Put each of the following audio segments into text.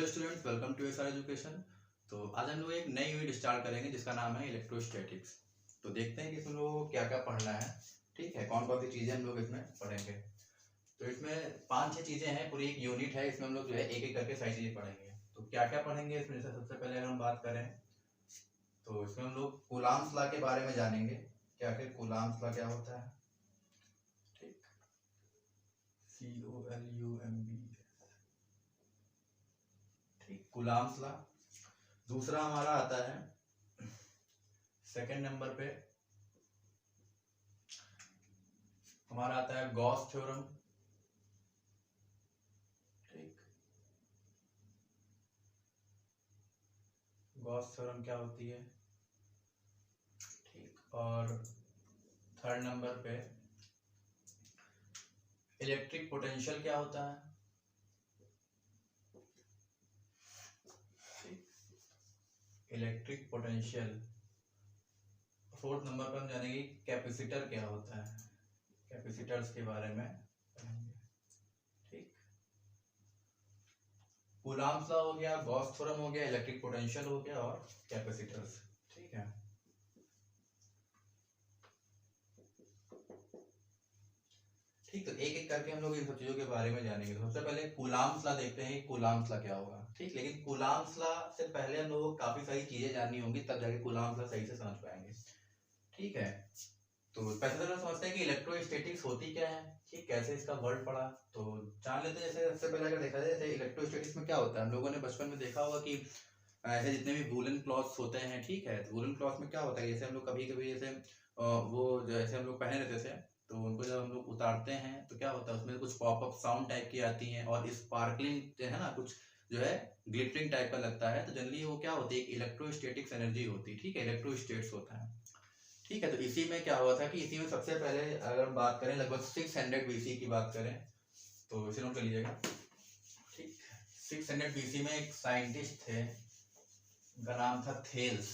Hello students, welcome to SR education. तो आज हम लोग एक नई यूनिट स्टार्ट करेंगे जिसका नाम है इलेक्ट्रोस्टैटिक्स। तो देखते हैं कि इसमें लोगों को क्या क्या पढ़ना है। ठीक है, कौन कौन सी चीज़ें हम लोग इसमें पढ़ेंगे। तो इसमें 5-6 चीज़ें हैं, पूरी एक यूनिट है। इसमें हम लोग जो है एक एक करके सारी चीज़ें पढ़ेंगे। तो क्या क्या पढ़ेंगे इसमें, जैसे सबसे पहले अगर हम बात करें तो इसमें हम लोग कूलाम्स लॉ के बारे में जानेंगे कि आखिर कूलाम्स लॉ क्या होता है। ठीक, COLUMB। ठीक, कूलाम्स लॉ। दूसरा हमारा आता है सेकंड नंबर पे, हमारा आता है गॉस थ्योरम। ठीक, गॉस थ्योरम क्या होती है। ठीक, और थर्ड नंबर पे इलेक्ट्रिक पोटेंशियल क्या होता है। ठीक, इलेक्ट्रिक पोटेंशियल। फोर्थ नंबर पे हम जानेंगे कैपेसिटर क्या होता है, कैपेसिटर्स के बारे में पढ़ेंगे। ठीक, कूलाम्स लॉ हो गया, गॉस थ्योरम हो गया, इलेक्ट्रिक पोटेंशियल हो गया और कैपेसिटर्स। ठीक है, ठीक। तो एक एक करके हम लोग इन सब चीजों के बारे में जानेंगे। तो सबसे पहले कूलाम्स लॉ देखते हैं, कूलाम्स लॉ क्या होगा। ठीक, लेकिन कूलाम्स लॉ से पहले हम लोगों को काफी सारी चीजें जाननी होंगी, तब जाके कूलाम्स लॉ सही से समझ पाएंगे। ठीक है, तो पहले तो समझते हैं कि इलेक्ट्रोस्टैटिक्स होती क्या है। ठीक, कैसे इसका वर्ड पढ़ा तो जान लेते हैं। जैसे सबसे पहले अगर देखा जाए, जैसे इलेक्ट्रोस्टैटिक्स में क्या होता है, हम लोगों ने बचपन में देखा होगा कि ऐसे जितने भी वूलन क्लॉथ्स होते हैं। ठीक है, तो वूलन क्लॉथ में क्या होता है, जैसे हम लोग कभी कभी जैसे वो जैसे हम लोग पहने रहते थे, तो उनको जब हम लोग उतारते हैं तो क्या होता है, उसमें कुछ पॉपअप साउंड टाइप की आती हैं और स्पार्कलिंग जो है ना, कुछ जो है ग्लिटरिंग टाइप का लगता है। तो जनरली वो क्या होती है, एक इलेक्ट्रोस्टैटिक्स एनर्जी होती है। ठीक है, इलेक्ट्रोस्टेट्स होता है। ठीक है, तो इसी में क्या हुआ था कि इसी में सबसे पहले अगर हम बात करें लगभग 600 BC की बात करें, तो इसे नोट कर लीजिएगा। ठीक, 600 BC में एक साइंटिस्ट थे, उनका नाम था थेल्स।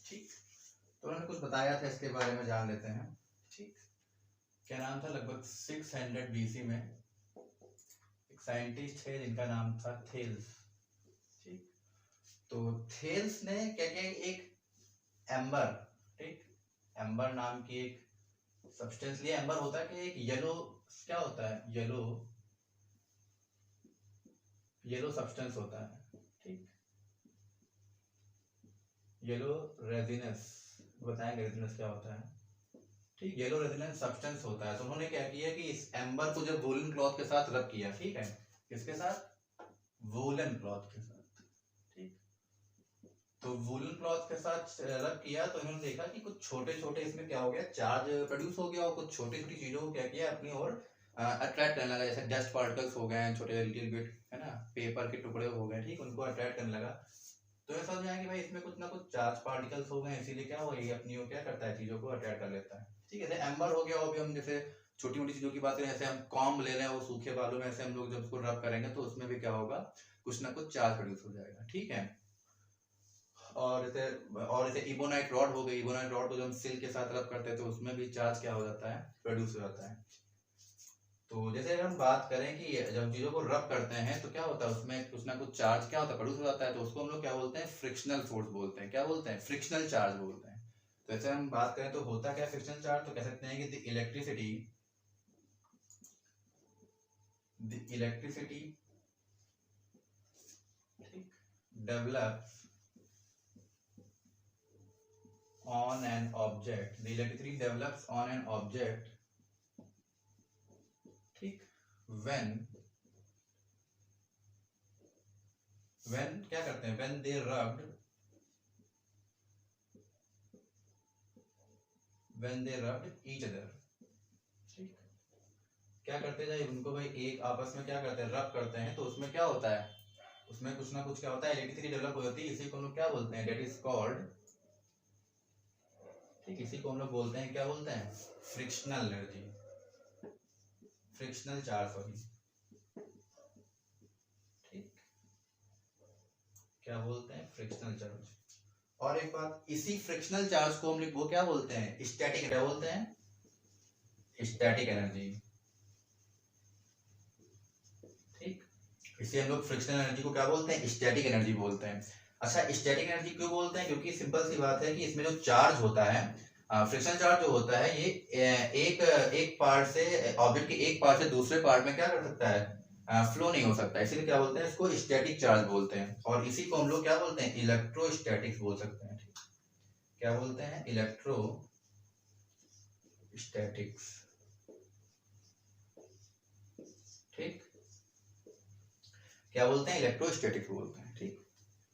ठीक, तो उन्होंने कुछ बताया था, इसके बारे में जान लेते हैं। ठीक, क्या नाम था, लगभग 600 BC में एक साइंटिस्ट है जिनका नाम था थेल्स। ठीक, तो थेल्स ने क्या किया, एक एम्बर, ठीक, एम्बर नाम की एक सब्सटेंस लिया। एम्बर होता है कि एक येलो, क्या होता है, येलो येलो सब्सटेंस होता है। ठीक, येलो रेजिनस, बताएंगे रेजिनस क्या होता है। ठीक, येलो रेजिनेंस सब्सटेंस होता है। तो उन्होंने क्या किया कि इस एम्बर को जब वूलन क्लॉथ के साथ रब किया। ठीक है, किसके साथ, वूलन क्लॉथ के साथ। ठीक, तो वूलन क्लॉथ के साथ रब किया तो इन्होंने देखा कि कुछ छोटे छोटे इसमें क्या हो गया, चार्ज प्रोड्यूस हो गया और कुछ छोटी छोटी चीजों को क्या किया, अपनी ओर अट्रैक्ट करने लगा। जैसे डस्ट पार्टिकल्स हो गए, छोटे लिटिल बिट, है ना, पेपर के टुकड़े हो गए। ठीक, उनको अट्रैक्ट करने लगा। तो ये समझ में आया कि भाई इसमें कुछ ना कुछ चार्ज पार्टिकल्स हो गए, इसीलिए क्या हुआ, ये अपनी ओर क्या करता है, चीजों को अट्रैक्ट कर लेता है। ठीक है, जैसे एम्बर हो गया। और भी हम जैसे छोटी मोटी चीजों की बात करें, जैसे हम कॉम्ब ले रहे हैं, वो सूखे बालों में ऐसे हम लोग जब उसको रब करेंगे तो उसमें भी क्या होगा, कुछ ना कुछ चार्ज प्रोड्यूस हो जाएगा। ठीक है, और जैसे इबोनाइट रॉड हो गई, इबोनाइट रॉड को जब हम सिल्क के साथ रब करते हैं तो उसमें भी चार्ज क्या हो जाता है, प्रोड्यूस हो जाता है। तो जैसे अगर हम बात करें कि जब चीजों को रब करते हैं तो क्या होता है, उसमें कुछ ना कुछ चार्ज क्या होता है, प्रोड्यूस हो जाता है। तो उसको हम लोग क्या बोलते हैं, फ्रिक्शनल फोर्स बोलते हैं। क्या बोलते हैं, फ्रिक्शनल चार्ज बोलते हैं। तो जैसे हम बात करें तो होता क्या फ्रिक्शनल चार्ज, तो कह सकते हैं कि the electricity develops on an object, the electricity develops on an object, ठीक, when क्या करते हैं, when they rubbed each other। ठीक, क्या करते हैं उनको भाई, एक आपस में क्या करते हैं, रब करते हैं। तो उसमें क्या होता है, उसमें कुछ ना कुछ क्या होता है, इलेक्ट्रिसिटी डेवलप हो जाती है। इसी को हम लोग क्या बोलते हैं, डेट इज कॉल्ड, ठीक, इसी को हम लोग बोलते हैं, क्या बोलते हैं, frictional energy, frictional charge. Sorry, ठीक, क्या बोलते हैं, फ्रिक्शनल चार्ज। और एक बात, इसी फ्रिक्शनल चार्ज को हम लोग वो क्या बोलते हैं, स्टैटिक, क्या बोलते हैं, स्टैटिक एनर्जी। ठीक, इसलिए हम लोग फ्रिक्शनल एनर्जी को क्या बोलते हैं, स्टैटिक एनर्जी बोलते हैं। अच्छा, स्टैटिक एनर्जी क्यों बोलते हैं, क्योंकि सिंपल सी बात है कि इसमें जो चार्ज होता है, फ्रिक्शनल चार्ज जो होता है ये एक पार्ट से, ऑब्जेक्ट के एक पार्ट से दूसरे पार्ट में क्या कर सकता है, फ्लो नहीं हो सकता, इसीलिए क्या बोलते हैं, इसको स्टैटिक चार्ज बोलते हैं। और इसी को हम लोग क्या बोलते हैं, इलेक्ट्रोस्टैटिक्स बोल सकते हैं। ठीक, क्या बोलते हैं, इलेक्ट्रोस्टैटिक्स। ठीक, क्या बोलते हैं, इलेक्ट्रोस्टैटिक्स बोलते हैं। ठीक,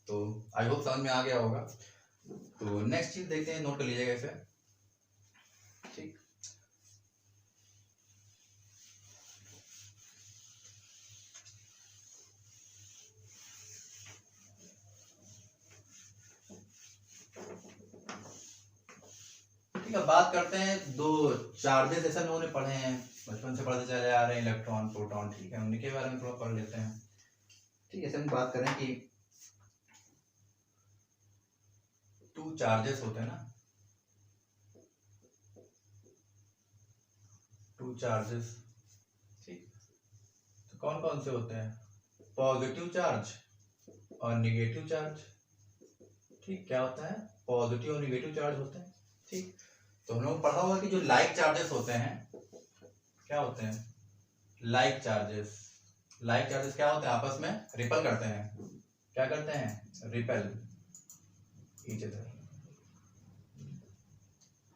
तो आई होप समझ में आ गया होगा। तो नेक्स्ट चीज देखते हैं, नोट कर लीजिएगा इसे। ठीक, ठीक है, बात करते हैं दो चार्जेस, ऐसा लोगों ने पढ़े हैं, बचपन से पढ़ते चले आ रहे हैं, इलेक्ट्रॉन प्रोटॉन। ठीक है, उनके बारे में थोड़ा पढ़ लेते हैं। ठीक है, ऐसे हम बात करें कि टू चार्जेस होते हैं ना, टू चार्जेस। ठीक, तो कौन कौन से होते हैं, पॉजिटिव चार्ज और निगेटिव चार्ज। ठीक, क्या होता है, पॉजिटिव और निगेटिव चार्ज होते हैं। ठीक, तो हम लोग पढ़ा होगा कि जो लाइक चार्जेस होते हैं, क्या होते हैं, लाइक चार्जेस। लाइक चार्जेस क्या होते हैं, आपस में रिपल करते हैं, क्या करते हैं, रिपेल ईच अदर।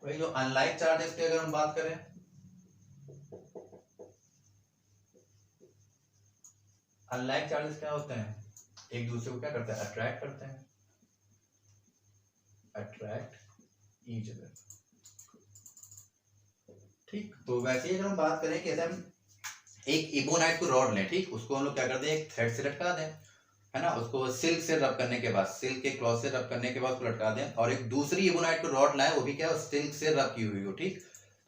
वही जो अनलाइक चार्जेस की अगर हम बात करें, अनलाइक चार्जेस क्या होते हैं, एक दूसरे को क्या करते हैं, अट्रैक्ट करते हैं, अट्रैक्ट ईच अदर। ठीक, तो वैसे ही अगर हम बात करें कि ऐसे हम एक इबोनाइट को रॉड लें, ठीक, उसको हम लोग क्या करते हैं, एक थ्रेड से लटका दें, है ना, उसको सिल्क से रब करने के बाद, सिल्क के क्लॉथ से रब करने के बाद उसको लटका दें, और एक दूसरी इबोनाइट को रॉड लाएं, वो भी क्या सिल्क से रब की हुई हो। ठीक,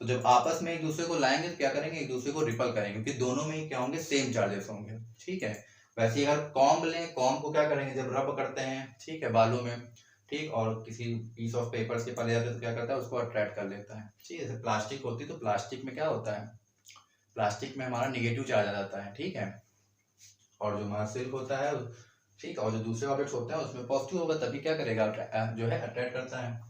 तो जब आपस में एक दूसरे को लाएंगे तो क्या करेंगे, एक दूसरे को रिपल करेंगे, क्योंकि दोनों में ही क्या होंगे, सेम चार्जेस होंगे। ठीक है, वैसे ही अगर कॉम्ब लें, कॉम्ब को क्या करेंगे, जब रब करते हैं, ठीक है, बालों में, ठीक, और किसी पीस ऑफ पेपर के पले जाते हैं तो क्या करता है, उसको अट्रैक्ट कर लेता है। ठीक है, जैसे प्लास्टिक होती है, तो प्लास्टिक में क्या होता है, प्लास्टिक में हमारा निगेटिव चार्ज आ जाता है। ठीक है, और जो हमारा सिल्क होता है, ठीक, और जो दूसरे ऑब्जेक्ट्स होते हैं उसमें पॉजिटिव होगा, तभी क्या करेगा, जो है अट्रैक्ट करता है।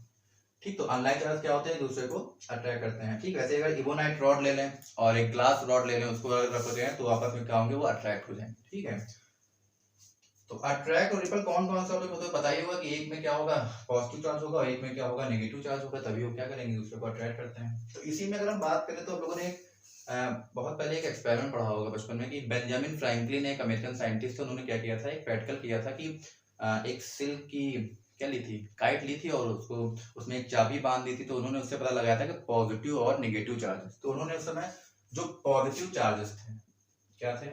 ठीक, तो अनलाइक चार्ज क्या होते हैं, एक दूसरे को अट्रैक्ट करते हैं। ठीक, वैसे अगर इबोनाइट रॉड ले लें और एक ग्लास रॉड ले लें, उसको अगर रख दें तो आपस में क्या होंगे, वो अट्रैक्ट हो जाएंगे। ठीक है, तो अट्रैक्ट और रिपल कौन कौन सा ऑब्जेक्ट होता है, बताइए होगा कि एक में क्या होगा, पॉजिटिव चार्ज होगा, और एक में क्या होगा, नेगेटिव चार्ज होगा, तभी वो क्या करेंगे, दूसरे को अट्रैक्ट करते हैं। तो इसी में अगर हम बात करें तो हम लोगों ने बहुत पहले एक एक्सपेरिमेंट पढ़ा होगा बचपन में, कि बेंजामिन फ्रैंकलिन एक अमेरिकन साइंटिस्ट थे, उन्होंने क्या किया था, एक प्रैक्टिकल किया था कि एक सिल्क की क्या ली थी, काइट ली थी, और उसको उसमें एक चाबी बांध दी थी, तो उन्होंने उससे पता लगाया था कि पॉजिटिव और निगेटिव चार्जेस। तो उन्होंने उस समय जो पॉजिटिव चार्जेस थे, क्या थे,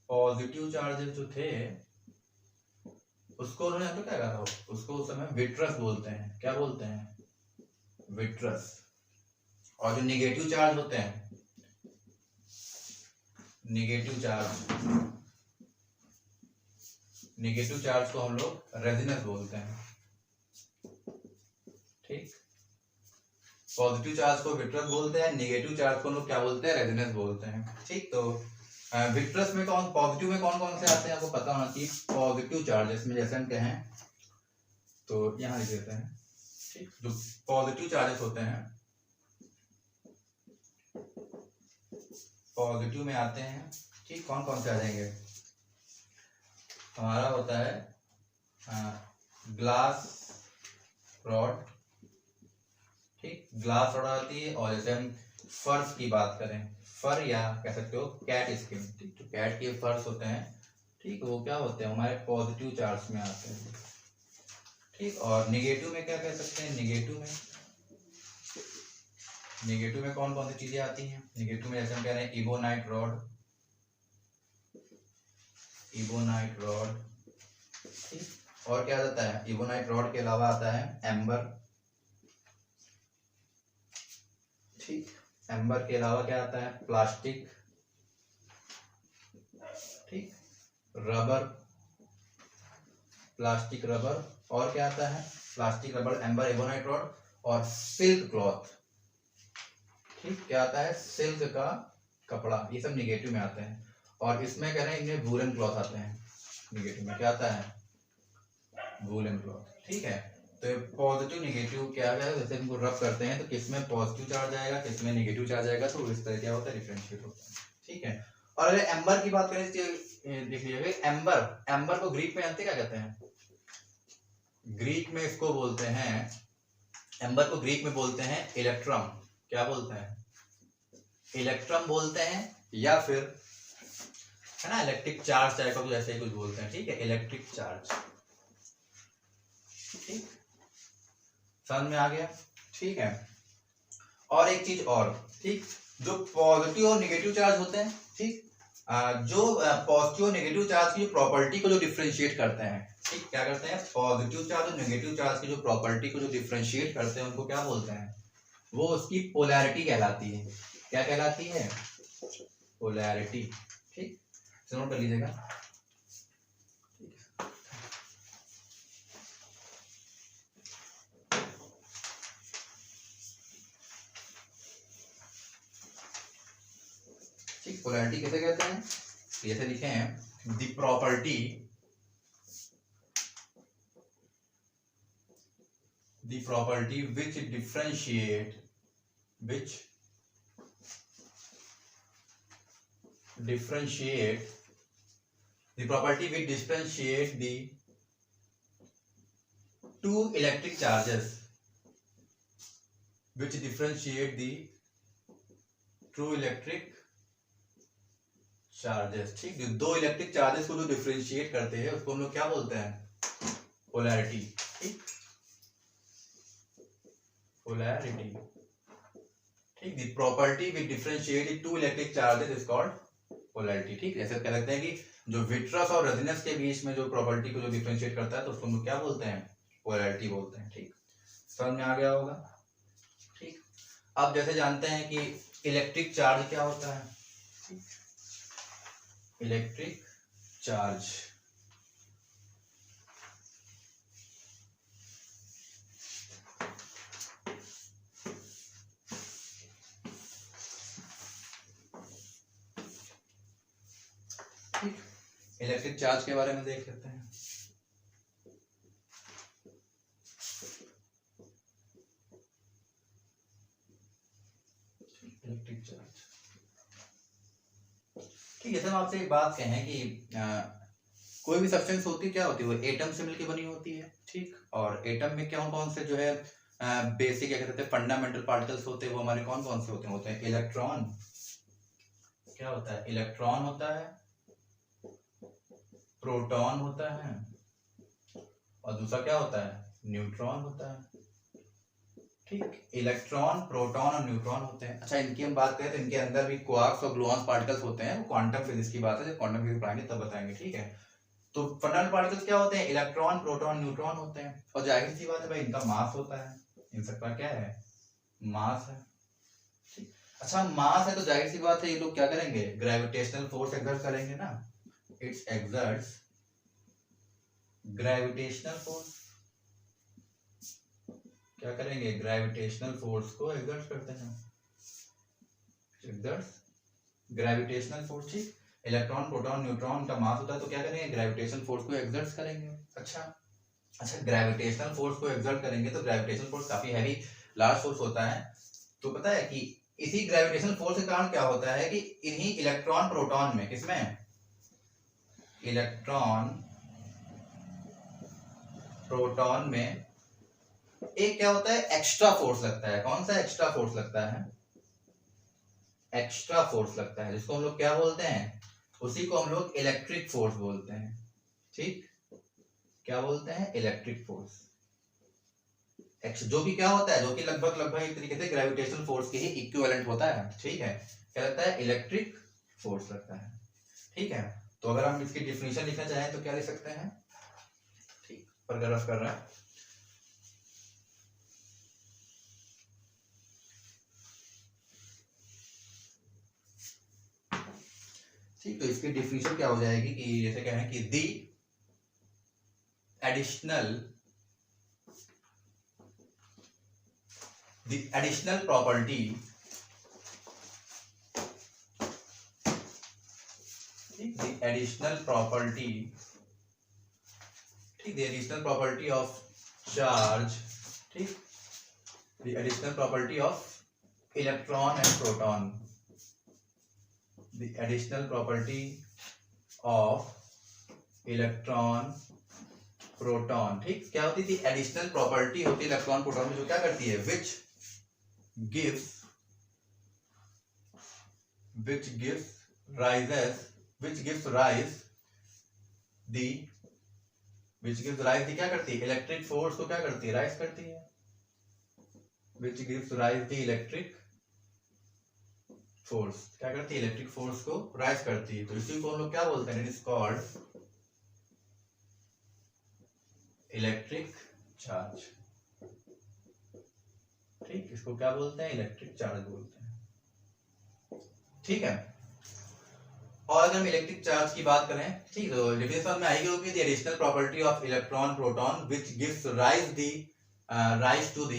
पॉजिटिव चार्जेस जो थे, उसको उन्होंने तो क्या कहा, उसको उस समय विट्रस बोलते हैं, क्या बोलते हैं, विट्रस। और जो निगेटिव चार्ज होते हैं, निगेटिव चार्ज को हम लोग रेजिनेंस बोलते हैं। ठीक, पॉजिटिव चार्ज को विट्रस बोलते हैं, निगेटिव चार्ज को हम लोग क्या बोलते हैं, रेजिनेंस बोलते हैं। ठीक, तो विट्रस में कौन, पॉजिटिव में कौन कौन से आते हैं, आपको पता होना चाहिए। पॉजिटिव चार्जेस में जैसे हम कहें तो यहाँ लिख देते हैं। ठीक, जो पॉजिटिव चार्जेस होते हैं, पॉजिटिव में आते हैं, ठीक, कौन कौन से आ जाएंगे, हमारा होता है ग्लास रॉड। ठीक, ग्लास रॉड आती है, और जैसे हम फर्श की बात करें, फर या कह सकते हो कैट स्किन, ठीक, तो कैट के फर्श होते हैं, ठीक, वो क्या होते हैं, हमारे पॉजिटिव चार्ज में आते हैं। ठीक, और निगेटिव में क्या कह सकते हैं, निगेटिव में कौन कौन सी चीजें आती हैं, निगेटिव में जैसे हम कह रहे हैं इबोनाइट रॉड। ठीक, और क्या आता है, इबोनाइट रॉड के अलावा आता है एम्बर। ठीक, एम्बर के अलावा क्या आता है, प्लास्टिक। ठीक, रबर, प्लास्टिक रबर, और क्या आता है, plastic rubber, amber, ebonite rod, और सिल्क क्लॉथ। ठीक, क्या आता है, सिल्क का कपड़ा, ये सब निगेटिव में आते हैं। और इसमें कह रहे हैं इनमें वूलन क्लॉथ आते हैं, निगेटिव में क्या आता है, वूलन क्लॉथ, ठीक है। तो पॉजिटिव निगेटिव क्या है, जैसे इनको रब करते हैं तो किस में पॉजिटिव चार्ज आएगा, किस में निगेटिव चार्ज आएगा, तो इस तरह क्या होता है, डिफरेंशिएट होता है, ठीक है। और अगर एम्बर की बात करें, देख लीजिएगा एम्बर, एम्बर को ग्रीक में जानते क्या कहते हैं, ग्रीक में इसको बोलते हैं, एम्बर को ग्रीक में बोलते हैं इलेक्ट्रम, क्या बोलते हैं, इलेक्ट्रम बोलते हैं, या फिर है ना इलेक्ट्रिक चार्ज टाइप का कुछ ऐसे ही कुछ बोलते हैं, ठीक है, इलेक्ट्रिक चार्ज, ठीक, समझ में आ गया, ठीक है। और एक चीज और, ठीक, जो पॉजिटिव और नेगेटिव चार्ज होते हैं, ठीक, जो पॉजिटिव और नेगेटिव चार्ज की प्रॉपर्टी को जो डिफरेंशिएट करते हैं, ठीक, क्या करते हैं, पॉजिटिव चार्ज और नेगेटिव चार्ज की जो प्रॉपर्टी को जो डिफरेंशिएट करते हैं उनको क्या बोलते हैं, वो उसकी पोलैरिटी कहलाती है, क्या कहलाती है, पोलैरिटी, ठीक, नोट कर लीजिएगा। ठीक, पोलैरिटी कैसे कहते हैं, जैसे लिखे हैं, the property which differentiate the two electric charges, which differentiate the true electric charges, ठीक, जो दो इलेक्ट्रिक चार्जेस को जो डिफरेंशिएट करते हैं उसको हम लोग क्या बोलते हैं, पोलैरिटी, ठीक, पोलैरिटी, ठीक, the property which differentiate the two electric charges is called polarity, ठीक, ऐसे कह सकते हैं कि जो विट्रस और रेजोनेंस के बीच में जो प्रॉपर्टी को जो डिफरेंशिएट करता है तो उसको हम लोग क्या बोलते हैं, पोलैरिटी बोलते हैं, ठीक, समझ में आ गया होगा, ठीक। अब जैसे जानते हैं कि इलेक्ट्रिक चार्ज क्या होता है, इलेक्ट्रिक चार्ज, ठीक, इलेक्ट्रिक चार्ज के बारे में देख लेते हैं। इलेक्ट्रिक चार्ज, ठीक है, जैसे हम आपसे एक बात कहें कि कोई भी सब्सटेंस होती क्या होती है, वो एटम से मिलकर बनी होती है, ठीक, और एटम में कौन कौन से जो है बेसिक क्या कहते हैं, फंडामेंटल पार्टिकल्स होते हैं, वो हमारे कौन कौन से होते हैं, इलेक्ट्रॉन, क्या होता है, इलेक्ट्रॉन होता है, प्रोटॉन होता है, और दूसरा क्या होता है, न्यूट्रॉन होता है, ठीक, इलेक्ट्रॉन, प्रोटॉन और न्यूट्रॉन होते हैं। अच्छा, इनकी हम बात करें तो इनके अंदर भी क्वार्क्स और ग्लूऑन्स पार्टिकल्स होते हैं, वो क्वांटम फिजिक्स की बात है, जब क्वांटम फिजिक्स पढ़ाएंगे तब बताएंगे, ठीक है। तो फंडामेंटल पार्टिकल्स क्या होते हैं, इलेक्ट्रॉन, प्रोटॉन, न्यूट्रॉन होते हैं, और जाहिर सी बात है भाई इनका मास होता है, इन सबका क्या है, मास है, ठीक। अच्छा, मास है तो जाहिर सी बात है ये लोग क्या करेंगे, ग्रेविटेशनल फोर्स एक्सर्ट करेंगे ना, इट्स एक्सर्ट्स ग्रेविटेशनल फोर्स, क्या करेंगे, ग्रेविटेशनल फोर्स को एक्सर्ट करते हैं, एक्सर्ट्स ग्रेविटेशनल फोर्स, ठीक, इलेक्ट्रॉन, प्रोटॉन, न्यूट्रॉन का मास होता है तो क्या करेंगे, ग्रेविटेशनल फोर्स को एक्सर्ट करेंगे। अच्छा, ग्रेविटेशनल फोर्स को एक्सर्ट करेंगे तो ग्रेविटेशनल फोर्स काफी हैवी लार्ज फोर्स होता है, तो पता है कि इसी ग्रेविटेशनल फोर्स के कारण क्या होता है कि इन्हीं इलेक्ट्रॉन प्रोटॉन में, किसमें, इलेक्ट्रॉन प्रोटॉन में एक क्या होता है, एक्स्ट्रा फोर्स लगता है, कौन सा एक्स्ट्रा फोर्स लगता है, एक्स्ट्रा फोर्स लगता है, जिसको हम लोग क्या बोलते हैं, उसी को हम लोग इलेक्ट्रिक फोर्स बोलते हैं, ठीक, क्या बोलते हैं, इलेक्ट्रिक फोर्स, जो कि क्या होता है, जो कि लगभग एक तरीके से ग्रेविटेशनल फोर्स के ही इक्विवेलेंट होता है, ठीक है, क्या लगता है, इलेक्ट्रिक फोर्स लगता है, ठीक है। तो अगर हम इसकी डिफिनेशन लिखना चाहें तो क्या लिख सकते हैं, ठीक, पैराग्राफ कर रहा है, ठीक, तो इसकी डिफिनेशन क्या हो जाएगी कि जैसे क्या है कि दी एडिशनल प्रॉपर्टी ठीक, द एडिशनल प्रॉपर्टी, ठीक, the additional property of charge, ठीक, the additional property of electron and proton, the additional property of electron proton, ठीक, क्या होती थी? एडिशनल प्रॉपर्टी होती है इलेक्ट्रॉन प्रोटॉन में, जो क्या करती है? विच गिव्स rise क्या करती है? इलेक्ट्रिक फोर्स को क्या करती है? राइज करती है। which gives rise the electric force, क्या करती है? इलेक्ट्रिक फोर्स को राइज करती है। तो इसी को हम लोग क्या बोलते हैं? It is called electric charge, ठीक, इसको क्या बोलते हैं? इलेक्ट्रिक चार्ज बोलते हैं, ठीक है। और अगर हम इलेक्ट्रिक चार्ज की बात करें, ठीक, तो डेफिनेशन में आएगी होगी the additional property of electron proton which gives rise to the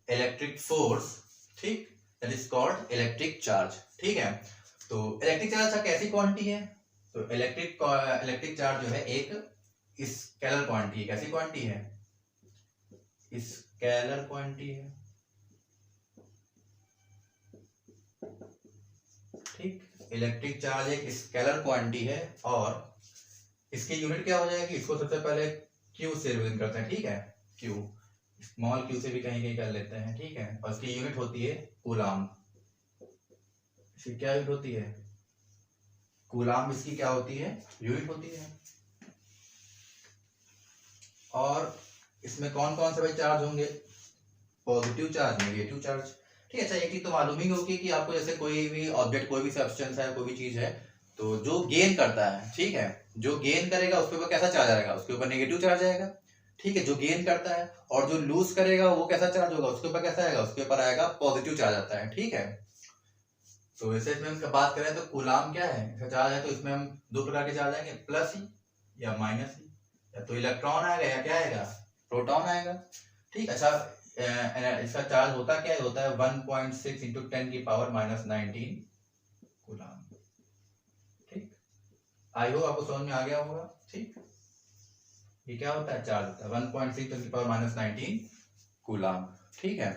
electric force, ठीक, that is called electric charge, ठीक है। तो इलेक्ट्रिक चार्ज कैसी क्वांटिटी है? तो इलेक्ट्रिक चार्ज जो है एक स्केलर क्वांटिटी है। कैसी क्वांटिटी है? स्केलर क्वांटिटी है, ठीक, इलेक्ट्रिक चार्ज एक स्केलर क्वांटिटी है और इसकी यूनिट क्या हो जाएगी? इसको सबसे पहले क्यू से रिप्रेजेंट करते हैं, ठीक है, क्यू, स्मॉल क्यू से भी कहीं कहीं कर लेते हैं, ठीक है। और इसकी यूनिट होती है कूलाम। इसकी क्या यूनिट होती है? कूलाम इसकी क्या होती है? यूनिट होती है। और इसमें कौन कौन से भाई चार्ज होंगे? पॉजिटिव चार्ज, नेगेटिव चार्ज, ठीक है। अच्छा, एक चीज तो मालूम ही होगी कि आपको जैसे कोई भी ऑब्जेक्ट, कोई भी सब्सटेंस है, कोई भी चीज है, तो जो गेन करता है, ठीक है, जो गेन करेगा उसके ऊपर कैसा चार्ज आएगा? उसके ऊपर नेगेटिव चार्ज आएगा, ठीक है, जो गेन करता है। और जो लूज करेगा वो कैसा चार्ज होगा? उसके ऊपर कैसा आएगा? उसके ऊपर आएगा पॉजिटिव चार्ज आता है, ठीक है। तो वैसे इसमें हम बात करें तो कूलाम क्या है? इसका चार्ज है, तो इसमें हम दो प्रकार के चार्ज आएंगे, प्लस ही या माइनस ही, या तो इलेक्ट्रॉन आएगा या क्या आएगा? प्रोटॉन आएगा, ठीक। अच्छा, इसका चार्ज होता क्या है? होता है 1.6 इंटू 10 की पावर -19 कूलाम, ठीक। आई होप आपको समझ में आ गया होगा, ठीक। ये क्या होता है? चार्ज होता है 1.6 10 की पावर -19 कूलाम, ठीक है।